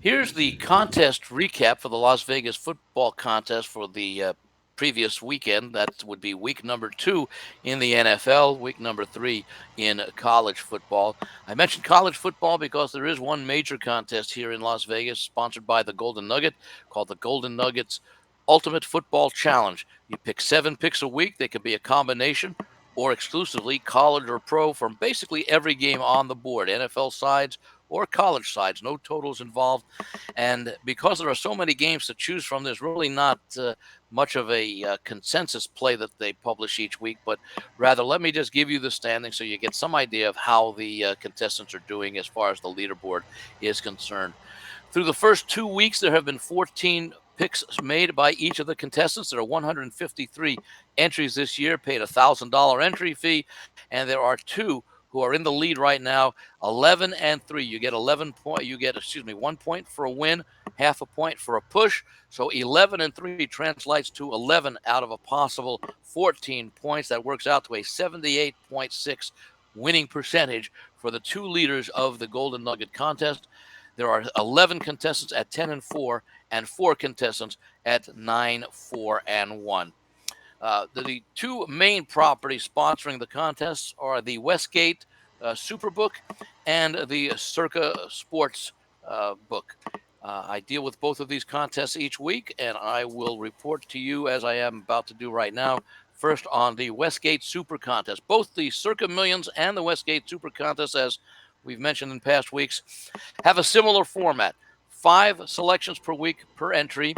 Here's the contest recap for the Las Vegas football contest for the previous weekend. That would be week number 2 in the NFL, week number 3 in college football. I mentioned college football because there is one major contest here in Las Vegas sponsored by the Golden Nugget called the Golden Nuggets Ultimate Football Challenge. You pick 7 picks a week. They could be a combination or exclusively college or pro from basically every game on the board, NFL sides or college sides. No totals involved. And because there are so many games to choose from, there's really not much of a consensus play that they publish each week. But rather, let me just give you the standing so you get some idea of how the contestants are doing as far as the leaderboard is concerned. Through the first 2 weeks, there have been 14 picks made by each of the contestants. There are 153 entries this year, paid a $1,000 entry fee, and there are 2 who are in the lead right now, 11 and 3. You get 1 point for a win, half a point for a push. So 11 and 3 translates to 11 out of a possible 14 points. That works out to a 78.6 winning percentage for the 2 leaders of the Golden Nugget contest. There are 11 contestants at 10 and 4, and 4 contestants at 9, 4, and 1. The 2 main properties sponsoring the contests are the Westgate Superbook and the Circa Sports book. I deal with both of these contests each week, and I will report to you as I am about to do right now. First, on the Westgate Super Contest. Both the Circa Millions and the Westgate Super Contest, as we've mentioned in past weeks, have a similar format. 5 selections per week per entry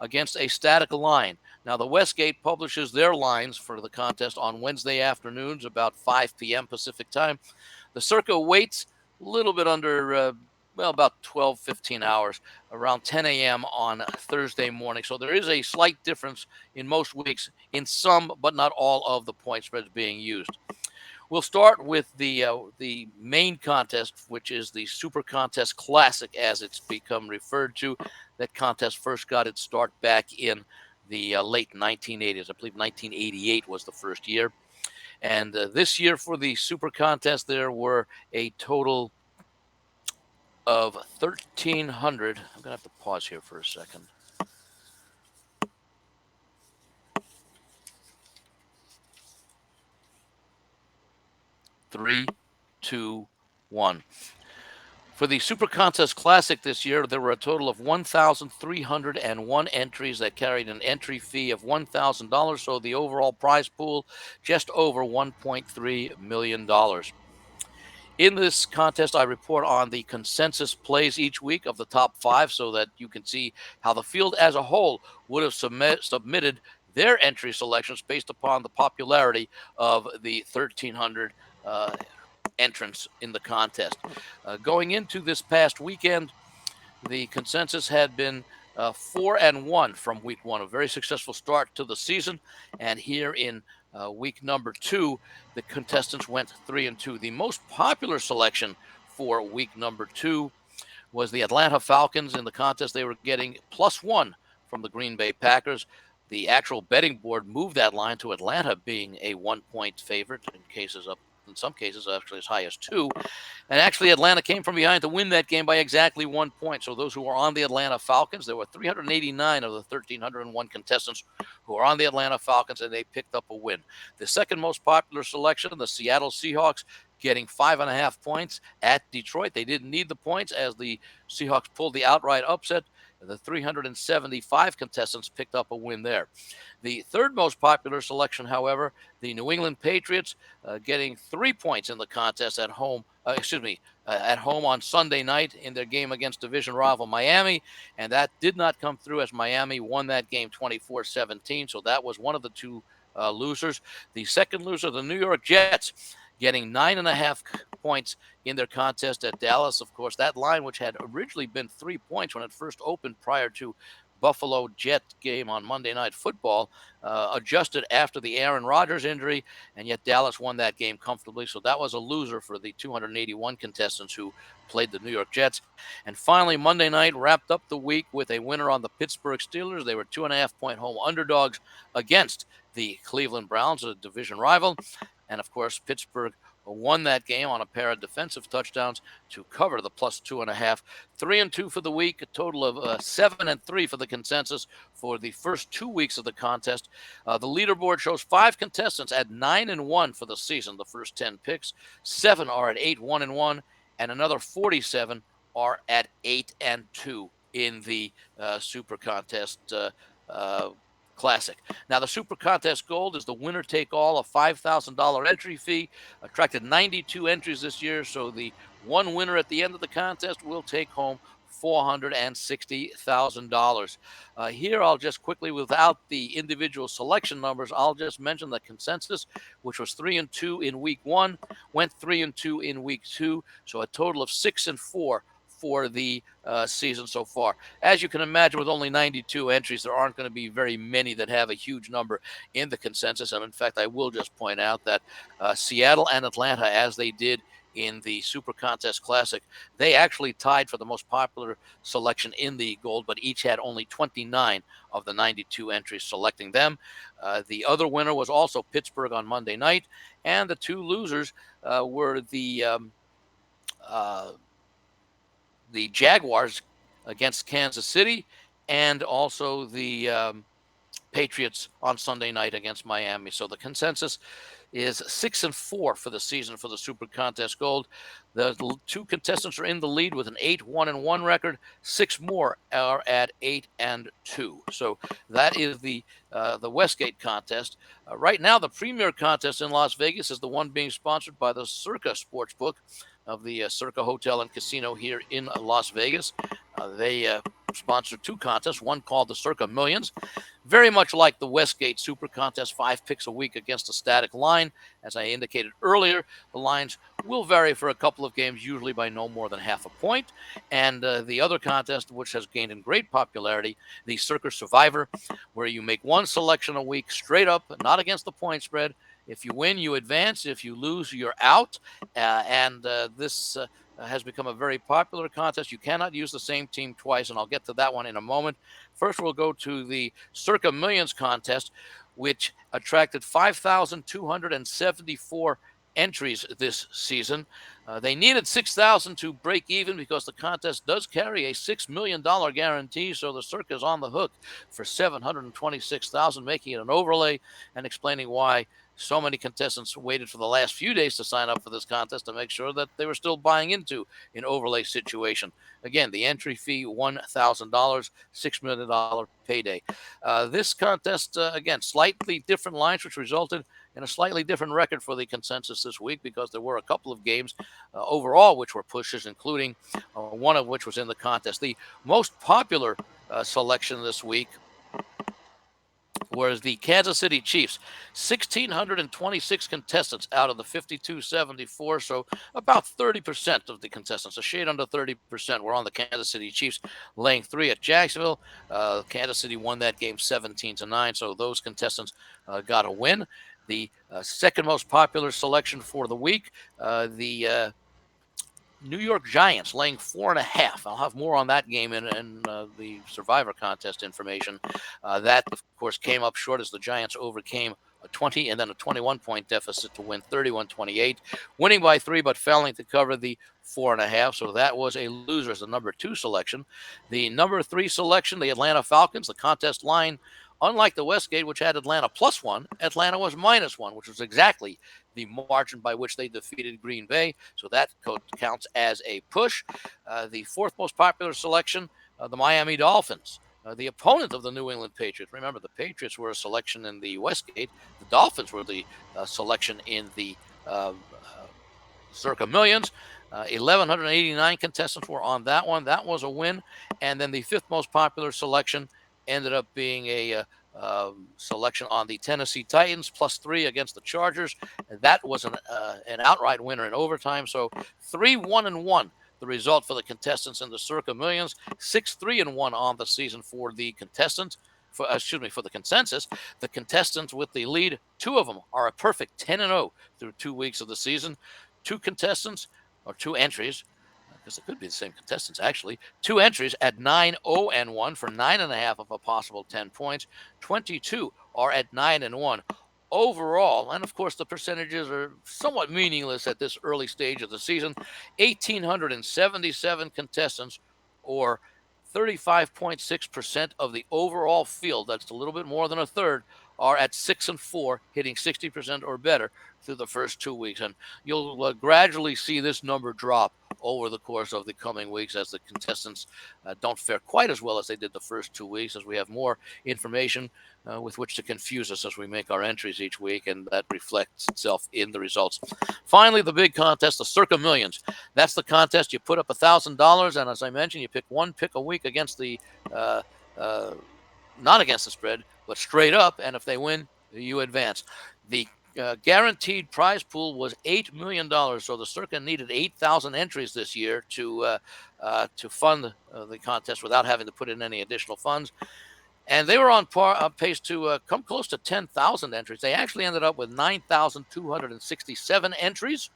against a static line. Now, the Westgate publishes their lines for the contest on Wednesday afternoons about 5 p.m. Pacific time. The Circa waits a little bit under, about 12, 15 hours, around 10 a.m. on Thursday morning. So there is a slight difference in most weeks in some, but not all of the point spreads being used. We'll start with the main contest, which is the Super Contest Classic, as it's become referred to. That contest first got its start back in the late 1980s. I believe 1988 was the first year. And this year for the Super Contest, there were a total of 1,300. I'm going to have to pause here for a second. Three, two, one. For the Super Contest Classic this year, there were a total of 1,301 entries that carried an entry fee of $1,000. So the overall prize pool, just over $1.3 million. In this contest, I report on the consensus plays each week of the top 5 so that you can see how the field as a whole would have submitted their entry selections based upon the popularity of the 1,300 entrants in the contest. Going into this past weekend, the consensus had been 4 and 1 from week 1, a very successful start to the season. And here in week number 2, the contestants went 3 and 2. The most popular selection for week number 2 was the Atlanta Falcons. In the contest, they were getting +1 from the Green Bay Packers. The actual betting board moved that line to Atlanta being a 1-point favorite in some cases actually as high as 2. And actually, Atlanta came from behind to win that game by exactly 1 point. So those who were on the Atlanta Falcons, there were 389 of the 1,301 contestants who are on the Atlanta Falcons, and they picked up a win. The second most popular selection, the Seattle Seahawks, getting 5.5 points at Detroit. They didn't need the points as the Seahawks pulled the outright upset. The 375 contestants picked up a win there. The third most popular selection, however, the New England Patriots, getting 3 points in the contest at home. At home on Sunday night in their game against division rival Miami, and that did not come through as Miami won that game 24-17. So that was one of the 2 losers. The second loser, the New York Jets, getting 9.5 points in their contest at Dallas. Of course, that line, which had originally been 3 points when it first opened prior to Buffalo Jet game on Monday Night Football, adjusted after the Aaron Rodgers injury, and yet Dallas won that game comfortably. So that was a loser for the 281 contestants who played the New York Jets. And finally, Monday night wrapped up the week with a winner on the Pittsburgh Steelers. They were 2.5-point home underdogs against the Cleveland Browns, a division rival. And of course, Pittsburgh won that game on a pair of defensive touchdowns to cover the +2.5. 3-2 for the week, a total of 7-3 for the consensus for the first 2 weeks of the contest. The leaderboard shows 5 contestants at 9-1 for the season. The first 10 picks, 7 are at 8-1-1, and another 47 are at 8-2 in the Super Contest Classic. Now, the Super Contest Gold is the winner take all, a $5,000 entry fee. Attracted 92 entries this year, so the one winner at the end of the contest will take home $460,000. Here, I'll just quickly, without the individual selection numbers, I'll just mention the consensus, which was 3-2 in week 1, went 3-2 in week 2, so a total of 6-4 for the season so far. As you can imagine, with only 92 entries, there aren't going to be very many that have a huge number in the consensus. And in fact, I will just point out that Seattle and Atlanta, as they did in the Super Contest Classic, they actually tied for the most popular selection in the gold, but each had only 29 of the 92 entries selecting them. The other winner was also Pittsburgh on Monday night, and the two losers were the Jaguars against Kansas City, and also the Patriots on Sunday night against Miami. So the consensus is 6-4 for the season for the Super Contest Gold. The two contestants are in the lead with an 8-1-1 record. 6 more are at 8-2. So that is the Westgate contest. Right now, the premier contest in Las Vegas is the one being sponsored by the Circa Sportsbook of the Circa Hotel and Casino here in Las Vegas. They sponsor 2 contests, one called the Circa Millions. Very much like the Westgate Super Contest, 5 picks a week against a static line. As I indicated earlier, the lines will vary for a couple of games, usually by no more than half a point. And the other contest, which has gained in great popularity, the Circa Survivor, where you make one selection a week straight up, not against the point spread. If you win, you advance. If you lose, you're out. This has become a very popular contest. You cannot use the same team twice, and I'll get to that one in a moment. First, we'll go to the Circa Millions contest, which attracted 5,274 entries this season. They needed 6,000 to break even because the contest does carry a $6 million guarantee, so the Circa is on the hook for 726,000, making it an overlay, and explaining why so many contestants waited for the last few days to sign up for this contest to make sure that they were still buying into an overlay situation. Again, the entry fee, $1,000, $6 million payday. This contest, again, slightly different lines, which resulted in a slightly different record for the consensus this week because there were a couple of games overall which were pushes, including one of which was in the contest. The most popular selection this week whereas the Kansas City Chiefs, 1,626 contestants out of the 5,274, so about 30% of the contestants, a shade under 30%, were on the Kansas City Chiefs, laying 3 at Jacksonville. Kansas City won that game 17-9, so those contestants got a win. The second most popular selection for the week, the New York Giants laying 4.5. I'll have more on that game in the Survivor Contest information. That, of course, came up short as the Giants overcame a 20 and then a 21-point deficit to win 31-28, winning by 3 but failing to cover the 4.5. So that was a loser as the number 2 selection. The number 3 selection, the Atlanta Falcons, the contest line, unlike the Westgate, which had Atlanta +1, Atlanta was -1, which was exactly the margin by which they defeated Green Bay. So that counts as a push. The 4th most popular selection, the Miami Dolphins, the opponent of the New England Patriots. Remember, the Patriots were a selection in the Westgate. The Dolphins were the selection in the Circa Millions. 1,189 contestants were on that one. That was a win. And then the 5th most popular selection ended up being a selection on the Tennessee Titans, +3 against the Chargers. That was an outright winner in overtime. So 3-1-1, the result for the contestants in the Circa Millions. 6-3-1 on the season for the contestants. For the consensus. The contestants with the lead, 2 of them are a perfect 10-0 through 2 weeks of the season. 2 contestants, or 2 entries, because it could be the same contestants actually. 2 entries at 9-0-1 for 9.5 of a possible 10 points. 22 are at 9-1. overall, and of course the percentages are somewhat meaningless at this early stage of the season, 1,877 contestants, or 35.6% of the overall field, that's a little bit more than a third, are at 6-4, hitting 60% or better through the first 2 weeks. And you'll gradually see this number drop over the course of the coming weeks as the contestants don't fare quite as well as they did the first 2 weeks, as we have more information with which to confuse us as we make our entries each week, and that reflects itself in the results. Finally, the big contest, the Circa Millions. That's the contest. You put up $1,000, and as I mentioned, you pick one pick a week against the uh, uh, not against the spread, but straight up, and if they win, you advance. The guaranteed prize pool was $8 million, so the Circa needed 8,000 entries this year to fund the contest without having to put in any additional funds. And they were on pace to come close to 10,000 entries. They actually ended up with 9,267 entries,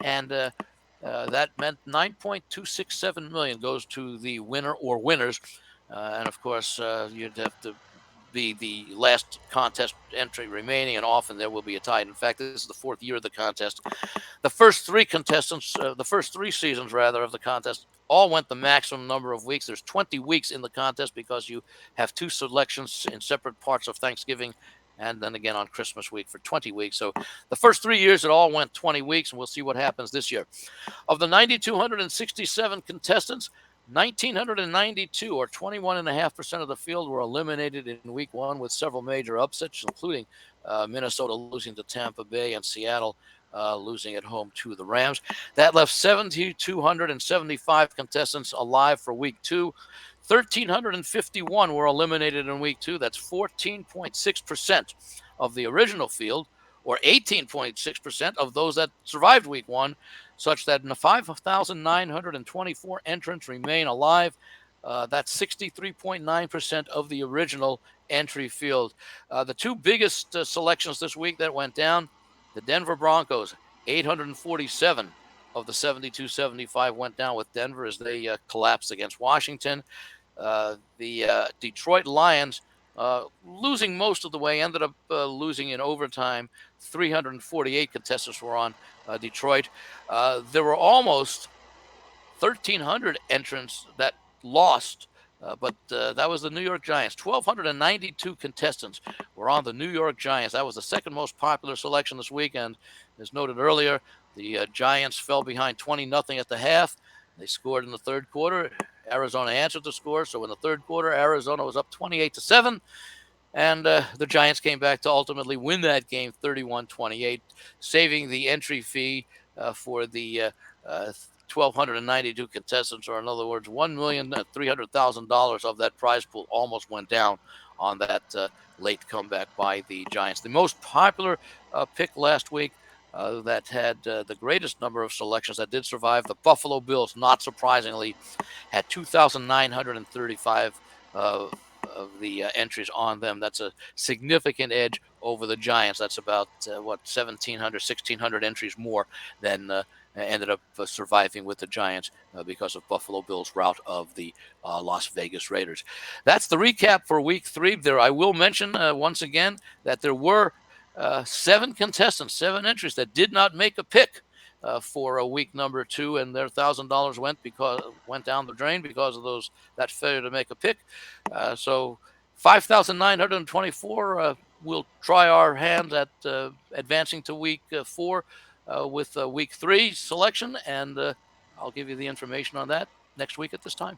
and that meant 9.267 million goes to the winner or winners. And of course, you'd have to be the last contest entry remaining, and often there will be a tie. In fact, this is the fourth year of the contest. The first three contestants, the first three seasons rather of the contest, all went the maximum number of weeks. There's 20 weeks in the contest because you have two selections in separate parts of Thanksgiving and then again on Christmas week for 20 weeks. So the first 3 years, it all went 20 weeks, and we'll see what happens this year. Of the 9,267 contestants, 1,992, or 21.5% of the field, were eliminated in week one, with several major upsets, including Minnesota losing to Tampa Bay and Seattle losing at home to the Rams. That left 7,275 contestants alive for week two. 1,351 were eliminated in week two. That's 14.6% of the original field, or 18.6% of those that survived week one, such that 5,924 entrants remain alive. That's 63.9% of the original entry field. The two biggest selections this week that went down, the Denver Broncos, 847 of the 7,275 went down with Denver as they collapsed against Washington. The Detroit Lions, losing most of the way, ended up losing in overtime. 348 contestants were on Detroit. There were almost 1,300 entrants that lost, but that was the New York Giants. 1,292 contestants were on the New York Giants. That was the second most popular selection this weekend. As noted earlier, the Giants fell behind 20-0 at the half. They scored in the third quarter. Arizona answered the score. So in the third quarter, Arizona was up 28-7. And the Giants came back to ultimately win that game 31-28, saving the entry fee for the 1,292 contestants, or in other words, $1,300,000 of that prize pool almost went down on that late comeback by the Giants. The most popular pick last week that had the greatest number of selections that did survive, the Buffalo Bills, not surprisingly, had 2,935 of the entries on them. That's a significant edge over the Giants. That's about 1,700, 1,600 entries more than ended up surviving with the Giants because of Buffalo Bills' rout of the Las Vegas Raiders. That's the recap for week three. There, I will mention once again that there were 7 contestants, 7 entries that did not make a pick for a week number 2, and their $1,000 went down the drain because of that failure to make a pick. So 5,924. We'll try our hands at advancing to week 4 with week 3 selection, and I'll give you the information on that next week at this time.